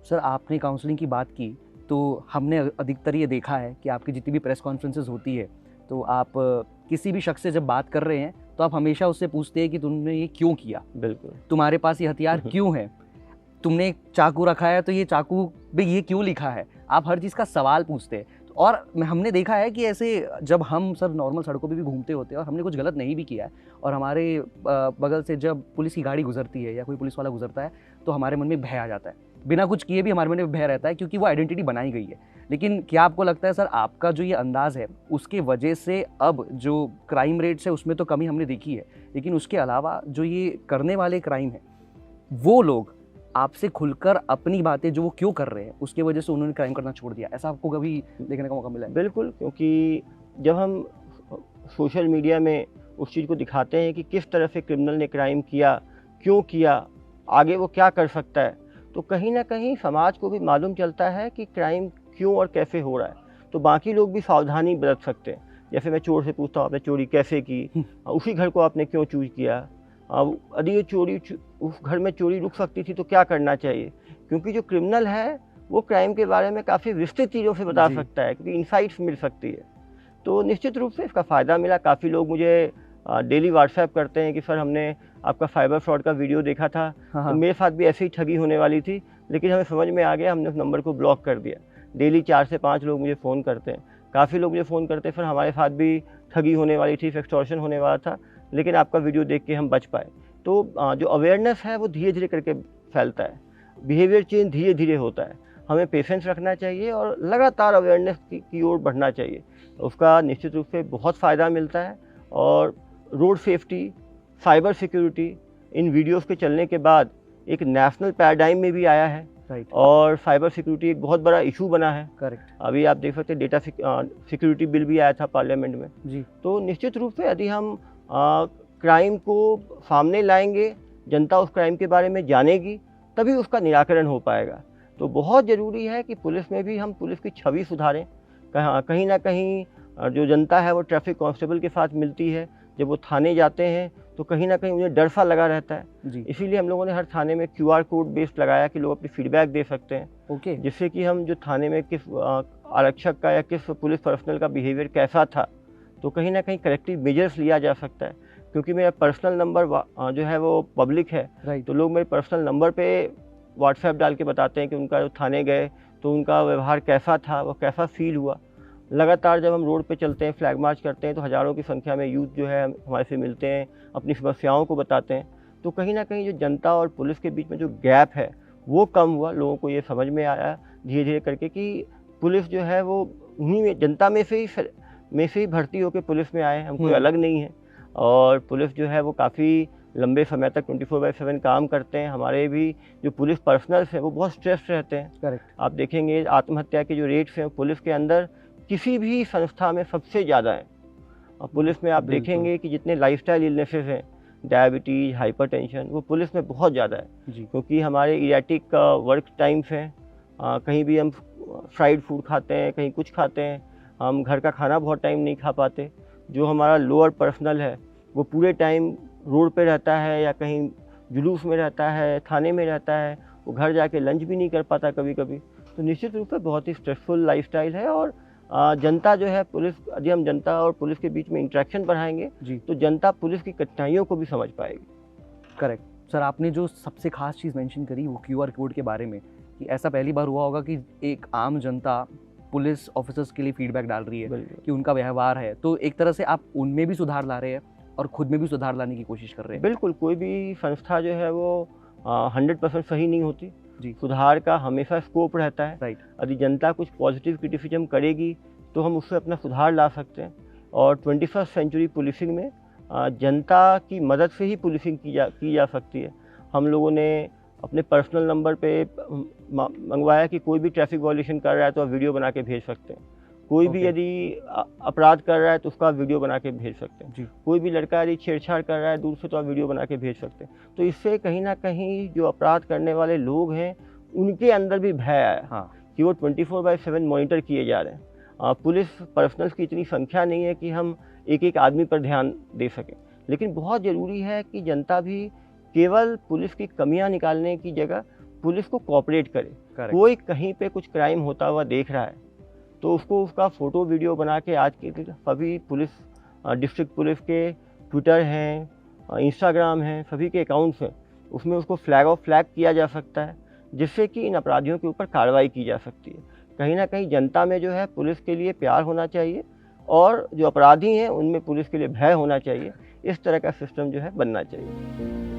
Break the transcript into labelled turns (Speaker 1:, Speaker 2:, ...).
Speaker 1: Sir आपने counselling की बात की, तो हमने अधिकतर ये देखा है कि आपकी जितनी भी प्रेस कॉन्फ्रेंसेस होती है, तो आप किसी भी शख्स से जब बात कर रहे हैं, तो आप हमेशा उससे पूछते हैं कि तुमने ये क्यों किया?
Speaker 2: बिल्कुल।
Speaker 1: तुम्हारे पास ये हथियार क्यों है? तुमने एक चाकू रखा है, तो ये चाकू पे ये क्यों लिखा है? आप हर चीज़ का सवाल पूछते हैं। और हमने देखा है कि ऐसे जब हम सर नॉर्मल सड़कों पे भी घूमते होते हैं और हमने कुछ गलत नहीं भी किया है और हमारे बगल से जब पुलिस की गाड़ी गुजरती है या कोई पुलिस वाला गुजरता है, तो हमारे मन में भय आ जाता है। बिना कुछ किए भी हमारे मन में भय रहता है, क्योंकि वो आइडेंटिटी बनाई गई है। लेकिन क्या आपको लगता है सर, आपका जो ये अंदाज़ है, उसके वजह से अब जो क्राइम रेट्स है उसमें तो कमी हमने देखी है, लेकिन उसके अलावा जो ये करने वाले क्राइम है, वो लोग आपसे खुलकर अपनी बातें जो वो क्यों कर रहे हैं, उसकी वजह से उन्होंने क्राइम करना छोड़ दिया, ऐसा आपको कभी देखने का मौका मिला है?
Speaker 2: बिल्कुल, क्योंकि जब हम सोशल मीडिया में उस चीज़ को दिखाते हैं कि किस तरह से क्रिमिनल ने क्राइम किया, क्यों किया, आगे वो क्या कर सकता है, तो कहीं न कहीं समाज को भी मालूम चलता है कि क्राइम क्यों और कैसे हो रहा है। तो बाकी लोग भी सावधानी बरत सकते हैं। जैसे मैं चोर से पूछता हूँ, आपने चोरी कैसे की? उसी घर को आपने क्यों चूज़ किया? अब यदि ये चोरी उस घर में चोरी रुक सकती थी तो क्या करना चाहिए? क्योंकि जो क्रिमिनल है वो क्राइम के बारे में काफ़ी विस्तृत चीज़ों से बता सकता है, क्योंकि इनसाइट्स मिल सकती है। तो निश्चित रूप से इसका फ़ायदा मिला। काफ़ी लोग मुझे डेली व्हाट्सएप करते हैं कि सर हमने आपका साइबर फ्रॉड का वीडियो देखा था, तो मेरे साथ भी ऐसे ही ठगी होने वाली थी, लेकिन हमें समझ में आ गया, हमने उस नंबर को ब्लॉक कर दिया। डेली 4 से 5 लोग मुझे फ़ोन करते हैं। काफ़ी लोग मुझे फ़ोन करते हैं, सर हमारे साथ भी ठगी होने वाली थी, एक्सटॉर्शन होने वाला था, लेकिन आपका वीडियो देख के हम बच पाए। तो जो अवेयरनेस है वो धीरे-धीरे करके फैलता है। बिहेवियर चेंज धीरे-धीरे होता है। हमें पेशेंस रखना चाहिए और लगातार अवेयरनेस की ओर बढ़ना चाहिए। उसका निश्चित रूप से बहुत फ़ायदा मिलता है। और रोड सेफ्टी, साइबर सिक्योरिटी, इन वीडियोज़ के चलने के बाद एक नेशनल पैराडाइम में भी आया है।
Speaker 1: राइट।
Speaker 2: और साइबर सिक्योरिटी एक बहुत बड़ा इशू बना है।
Speaker 1: करेक्ट।
Speaker 2: अभी आप देख सकते हैं डेटा सिक्योरिटी बिल भी आया था पार्लियामेंट में।
Speaker 1: जी।
Speaker 2: तो निश्चित रूप से यदि हम क्राइम को सामने लाएंगे, जनता उस क्राइम के बारे में जानेगी, तभी उसका निराकरण हो पाएगा। तो बहुत ज़रूरी है कि पुलिस में भी हम पुलिस की छवि सुधारें। कहीं ना कहीं जो जनता है वो ट्रैफिक कांस्टेबल के साथ मिलती है, जब वो थाने जाते हैं तो कहीं ना कहीं उन्हें डर सा लगा रहता है।
Speaker 1: जी।
Speaker 2: इसीलिए हम लोगों ने हर थाने में QR कोड बेस्ड लगाया कि लोग अपनी फीडबैक दे सकते हैं।
Speaker 1: ओके।
Speaker 2: जिससे कि हम जो थाने में किस आरक्षक का या किस पुलिस पर्सनल का बिहेवियर कैसा था, तो कहीं ना कहीं करेक्टिव मेजर्स लिया जा सकता है। क्योंकि मेरा पर्सनल नंबर जो है वो पब्लिक है,
Speaker 1: राइट।
Speaker 2: तो लोग मेरे पर्सनल नंबर पे व्हाट्सएप डाल के बताते हैं कि उनका जो थाने गए तो उनका व्यवहार कैसा था, वो कैसा फील हुआ। लगातार जब हम रोड पे चलते हैं, फ्लैग मार्च करते हैं, तो हज़ारों की संख्या में यूथ जो है हमारे से मिलते हैं, अपनी समस्याओं को बताते हैं। तो कहीं ना कहीं जो जनता और पुलिस के बीच में जो गैप है वो कम हुआ। लोगों को ये समझ में आया धीरे धीरे करके कि पुलिस जो है वो उन्हीं में, जनता में से ही भर्ती होकर पुलिस में आए, हम कोई अलग नहीं है। और पुलिस जो है वो काफ़ी लंबे समय तक 24/7 काम करते हैं। हमारे भी जो पुलिस पर्सनल्स हैं वो बहुत स्ट्रेस रहते हैं।
Speaker 1: करेक्ट।
Speaker 2: आप देखेंगे आत्महत्या के जो रेट्स हैं पुलिस के अंदर किसी भी संस्था में सबसे ज़्यादा हैं। और पुलिस में आप देखेंगे कि जितने लाइफस्टाइल इलनेसेस हैं, डायबिटीज़, हाइपरटेंशन, वो पुलिस में बहुत ज़्यादा है।
Speaker 1: जी।
Speaker 2: क्योंकि हमारे इरेटिक वर्क टाइम्स हैं। कहीं भी हम फ्राइड फूड खाते हैं, कहीं कुछ खाते हैं, हम घर का खाना बहुत टाइम नहीं खा पाते। जो हमारा लोअर पर्सनल है वो पूरे टाइम रोड पे रहता है या कहीं जुलूस में रहता है, थाने में रहता है, वो घर जाके लंच भी नहीं कर पाता कभी कभी। तो निश्चित रूप से बहुत ही स्ट्रेसफुल लाइफस्टाइल है। और जनता जो है, पुलिस, यदि हम जनता और पुलिस के बीच में इंटरेक्शन बढ़ाएंगे तो जनता पुलिस की कठिनाइयों को भी समझ पाएगी।
Speaker 1: करेक्ट। सर आपने जो सबसे खास चीज़ मेंशन करी वो QR कोड के बारे में, कि ऐसा पहली बार हुआ होगा कि एक आम जनता पुलिस ऑफिसर्स के लिए फीडबैक डाल रही है कि उनका व्यवहार है, तो एक तरह से आप उनमें भी सुधार ला रहे हैं और खुद में भी सुधार लाने की कोशिश कर रहे हैं।
Speaker 2: बिल्कुल, कोई भी संस्था जो है वो 100% सही नहीं होती
Speaker 1: जी।
Speaker 2: सुधार का हमेशा स्कोप रहता है।
Speaker 1: राइट।
Speaker 2: यदि जनता कुछ पॉजिटिव क्रिटिसिज्म करेगी तो हम उससे अपना सुधार ला सकते हैं। और 21st सेंचुरी पुलिसिंग में जनता की मदद से ही पुलिसिंग की जा सकती है। हम लोगों ने अपने पर्सनल नंबर पे मंगवाया कि कोई भी ट्रैफिक वायलेशन कर रहा है तो आप वीडियो बना के भेज सकते हैं। कोई भी यदि अपराध कर रहा है तो उसका वीडियो बना के भेज सकते हैं।
Speaker 1: जी।
Speaker 2: कोई भी लड़का यदि छेड़छाड़ कर रहा है दूर से तो आप वीडियो बना के भेज सकते हैं। तो इससे कहीं ना कहीं जो अपराध करने वाले लोग हैं उनके अंदर भी भय आया कि वो 24/7 मॉनिटर किए जा रहे हैं। पुलिस पर्सनल्स की इतनी संख्या नहीं है कि हम एक एक आदमी पर ध्यान दे सकें, लेकिन बहुत ज़रूरी है कि जनता भी केवल पुलिस की कमियां निकालने की जगह पुलिस को कोऑपरेट करे।
Speaker 1: Correct.
Speaker 2: कोई कहीं पे कुछ क्राइम होता हुआ देख रहा है तो उसको उसका फ़ोटो वीडियो बना के, आज के सभी पुलिस डिस्ट्रिक्ट पुलिस के ट्विटर हैं, इंस्टाग्राम हैं, सभी के अकाउंट्स हैं, उसमें उसको फ्लैग किया जा सकता है, जिससे कि इन अपराधियों के ऊपर कार्रवाई की जा सकती है। कहीं ना कहीं जनता में जो है पुलिस के लिए प्यार होना चाहिए और जो अपराधी हैं उनमें पुलिस के लिए भय होना चाहिए। इस तरह का सिस्टम जो है बनना चाहिए।